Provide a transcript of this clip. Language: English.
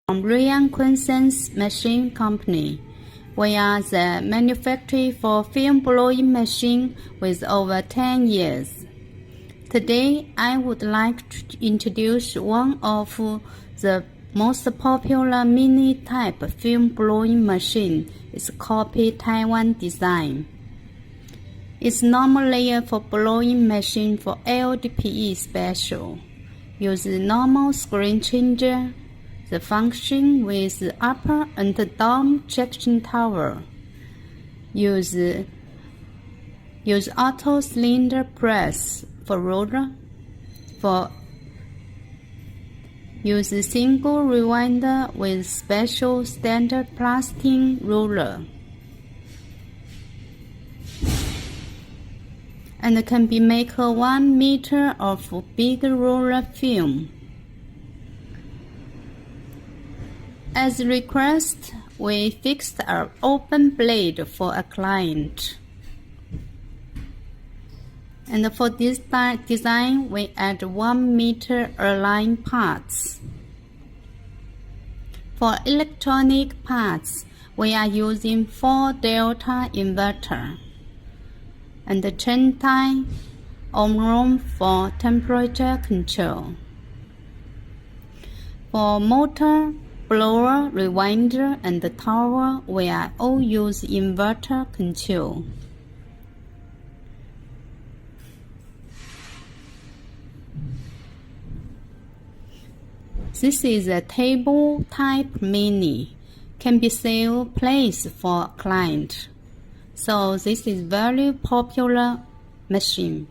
from Ruian Queensense machine company. We are the manufacturer for film blowing machine with over 10 years. Today, I would like to introduce one of the most popular mini-type film blowing machine. It's called Taiwan design. It's normal layer for blowing machine for LDPE special. Use normal screen changer. The function with upper and down traction tower. Use auto cylinder press for roller. Use single rewinder with special standard plastic roller. And can be make 1 meter of big roller film. As requested, we fixed an open blade for a client. And for this design, we add 1 meter align parts. For electronic parts, we are using 4 delta inverter and the 10 ohm for temperature control. For motor, blower, rewinder, and the tower, we are all use inverter control. This is a table type mini, can be sale place for client. So this is very popular machine.